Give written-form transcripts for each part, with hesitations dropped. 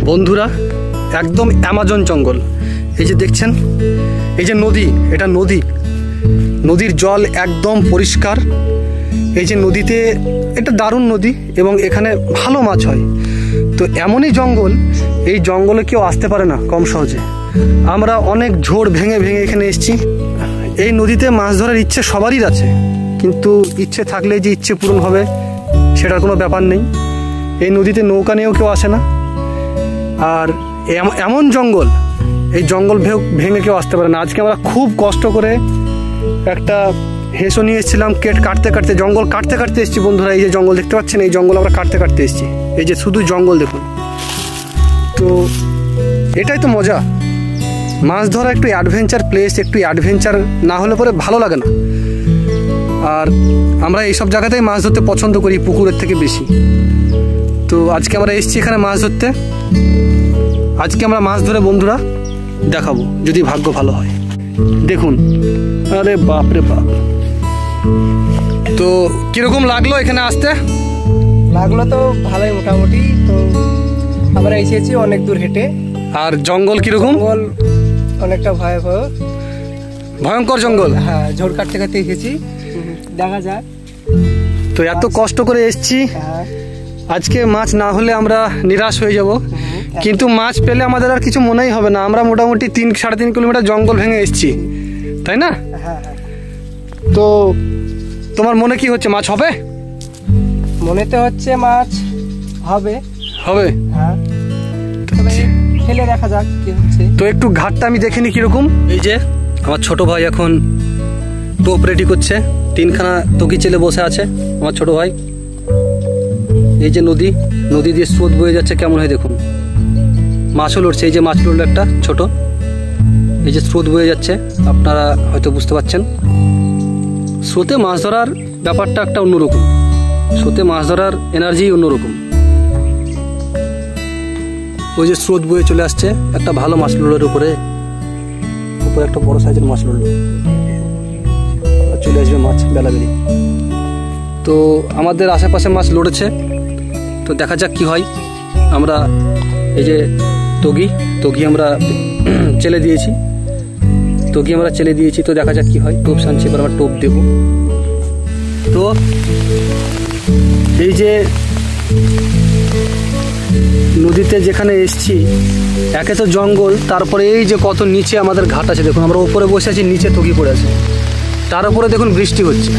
বন্ধুরা একদম অ্যামাজন জঙ্গল। এই যে দেখছেন, এই যে নদী, এটা নদী, নদীর জল একদম পরিষ্কার। এই যে নদীতে, এটা দারুণ নদী এবং এখানে ভালো মাছ হয়। তো এমনই জঙ্গল, এই জঙ্গলে কেউ আসতে পারে না কম সহজে। আমরা অনেক ঝোড় ভেঙে ভেঙে এখানে এসেছি। এই নদীতে মাছ ধরার ইচ্ছে সবারই আছে, কিন্তু ইচ্ছে থাকলে যে ইচ্ছে পূরণ হবে সেটার কোনো ব্যাপার নেই। এই নদীতে নৌকা নিয়েও কেউ আসে না। আর এমন জঙ্গল, এই জঙ্গল ভেঙে কেউ আসতে পারে না। আজকে আমরা খুব কষ্ট করে একটা হেঁসো নিয়ে এসেছিলাম, কাটতে কাটতে, জঙ্গল কাটতে কাটতে এসেছি বন্ধুরা। এই যে জঙ্গল দেখতে পাচ্ছেন, এই জঙ্গল আমরা কাটতে কাটতে এসেছি। এই যে শুধু জঙ্গল দেখুন। তো এটাই তো মজা, মাছ ধরা একটু অ্যাডভেঞ্চার প্লেস, একটু অ্যাডভেঞ্চার না হলে পরে ভালো লাগে না। আর আমরা এইসব জায়গাতেই মাছ ধরতে পছন্দ করি, পুকুরের থেকে বেশি। তো আজকে আমরা এসেছি এখানে মাছ ধরতে। আজকে আমরা মাছ ধরে বন্ধুরা দেখাবো, যদি ভাগ্য ভালো হয়। দেখুন, আরে বাপ রে বাপ। তো কিরকম লাগলো এখানে আসতে? লাগলো তো ভালোই মোটামুটি। তো আমরা এসেছি অনেক দূর হেঁটে। আর জঙ্গল কিরকম? জঙ্গল অনেকটা ভয়ঙ্কর জঙ্গল। হ্যাঁ, ঝোড় কাটতে কাটতে এসেছি, দেখা যায়। তো এত কষ্ট করে এসেছি, আজকে মাছ না হলে আমরা নিরাশ হয়ে যাব। কিন্তু মাছ পেলে আমাদের আর কিছু মনেই হবে না। আমরা মোটামুটি 3-3.5 কিলোমিটার জঙ্গল ভেঙে এসেছি, তাই না? তো তোমার মনে কি হচ্ছে, মাছ হবে? মনে তো হচ্ছে মাছ হবে। হবে? হ্যাঁ, ফেলে দেখা যাক কি হচ্ছে। তো একটু ঘাটটা আমি দেখিনি কিরকম। এই যে আমার ছোট ভাই এখন টোপ রেডি করছে, 3খানা তকি চেলে বসে আছে আমার ছোট ভাই। এই যে নদী দিয়ে স্রোত বয়ে যাচ্ছে, কেমন হয় দেখুন। মাছও লড়ছে, এই যে মাছ লড়লো একটা ছোট। এই যে স্রোত বয়ে যাচ্ছে, আপনারা হয়তো বুঝতে পারছেন। স্রোতে মাছ ধরার ব্যাপারটা একটা অন্যরকম, স্রোতে মাছ ধরার এনার্জি অন্যরকম। ওই যে স্রোত বয়ে চলে আসছে, একটা ভালো মাছ লড়ার উপরে একটা বড় সাইজের মাছ লড়লো, চলে আসবে মাছ বেলাবেলি। তো আমাদের আশেপাশে মাছ লড়েছে, তো দেখা যাক কি হয়। আমরা এই যে তগি আমরা চেলে দিয়েছি, তো দেখা যাক কি হয়। টোপ সানছি, এবার আমরা টোপ দেব। তো এই যে নদীতে যেখানে এসছি, একে তো জঙ্গল, তারপরে এই যে কত নিচে আমাদের ঘাট আছে দেখুন। আমরা উপরে বসে আছি, নিচে তগি পড়ে আছে, তার উপরে দেখুন বৃষ্টি হচ্ছে।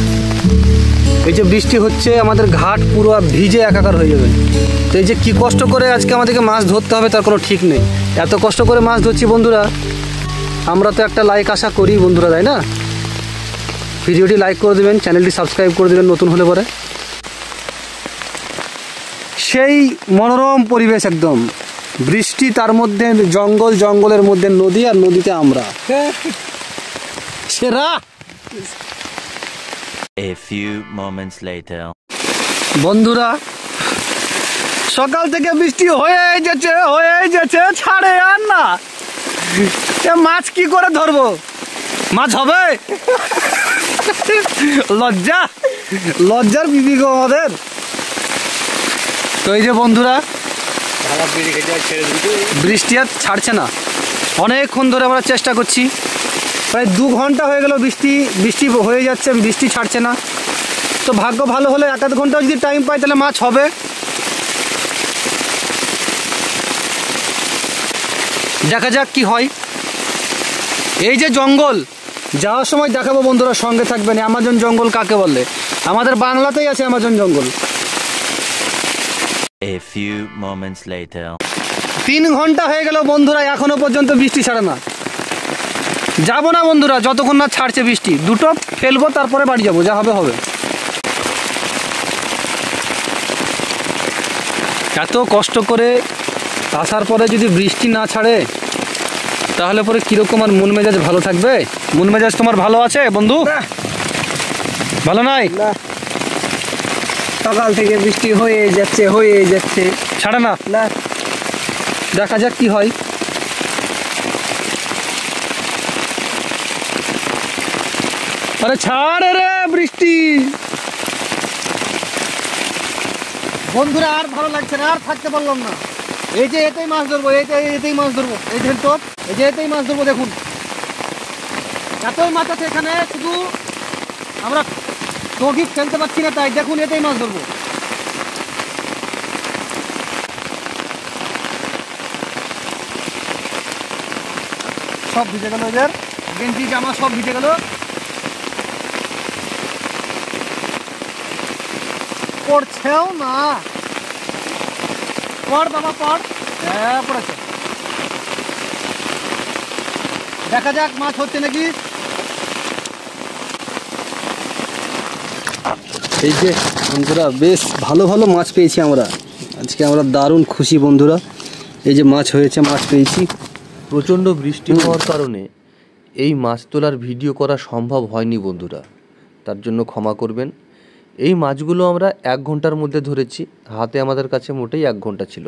এই যে বৃষ্টি হচ্ছে, আমাদের ঘাট পুরো ভিজে একাকার হয়ে যাবে। তো এই যে কি কষ্ট করে আজকে আমাদেরকে মাছ ধরতে হবে তার কোনো ঠিক নেই। এত কষ্ট করে মাছ ধরছি বন্ধুরা। আমরা তো একটা লাইক আশা করি বন্ধুরা, তাই না? ভিডিওটি লাইক করে দেবেন, চ্যানেলটি সাবস্ক্রাইব করে দেবেন নতুন হলে পরে। সেই মনোরম পরিবেশ, একদম বৃষ্টি, তার মধ্যে জঙ্গল, জঙ্গলের মধ্যে নদী, আর নদীতে আমরা সেরা। A few moments later. বন্ধুরা সকাল থেকে বৃষ্টি হয়ে যেছে, ছাড়ে আর না। মাছ কি করে ধরবো? মাছ হবে? লজ্জার বিবি গো আমাদের। তো এই যে বন্ধুরা, বৃষ্টি আর ছাড়ছে না। অনেকক্ষণ ধরে আমরা চেষ্টা করছি, প্রায় 2 ঘন্টা হয়ে গেল বৃষ্টি হয়ে যাচ্ছে, বৃষ্টি ছাড়ছে না। তো ভাগ্য ভালো হলে 1-1 ঘন্টা যদি টাইম পাই তাহলে মাছ হবে। দেখা যাক কি হয়। এই যে জঙ্গল, যাওয়ার সময় দেখাবো বন্ধুরা, সঙ্গে থাকবেন। অ্যামাজন জঙ্গল কাকে বলে? আমাদের বাংলাতেই আছে অ্যামাজন জঙ্গল। A few moments later. 3 ঘন্টা হয়ে গেল বন্ধুরা, এখনো পর্যন্ত বৃষ্টি ছাড়ে না। যাবো না বন্ধুরা যতক্ষণ না ছাড়ছে বৃষ্টি। 2টো ফেলবো, তারপরে বাড়ি যাবো, যা হবে হবে। এত কষ্ট করে আসার পরে যদি বৃষ্টি না ছাড়ে তাহলে পরে কিরকম আর মন মেজাজ ভালো থাকবে? মন মেজাজ তোমার ভালো আছে বন্ধু? ভালো নাই? সকাল থেকে বৃষ্টি হয়ে যাচ্ছে, ছাড়ে না। দেখা যাক কি হয়। আরে ছাড়ে রে বৃষ্টি। বন্ধুরা আর ভালো লাগছে না, আর থাকতে পারলাম না। এই যে এতেই মাছ ধরবো, এতেই মাছ ধরবো, এই দেখেন তো, এই যে এতেই মাছ ধরবো। দেখুন এতই মাছ আছে এখানে, শুধু আমরা টগি ফেলতে পারছি না, তাই দেখুন এতেই মাছ ধরবো। সব ভিজে গেল, এদের গেঞ্জি জামা সব ভিজে গেল। পড়ছেও না, পড় বাবা পড়। হ্যাঁ পড়েছে, দেখা যাক মাছ হচ্ছে নাকি। এই যে বন্ধুরা বেশ ভালো ভালো মাছ পেয়েছি আমরা আজকে, আমরা দারুণ খুশি বন্ধুরা। এই যে মাছ হয়েছে, মাছ পেয়েছি। প্রচণ্ড বৃষ্টি হওয়ার কারণে এই মাছ তোলার ভিডিও করা সম্ভব হয়নি বন্ধুরা, তার জন্য ক্ষমা করবেন। এই মাছগুলো আমরা 1 ঘন্টার মধ্যে ধরেছি, হাতে আমাদের কাছে মোটেই 1 ঘন্টা ছিল।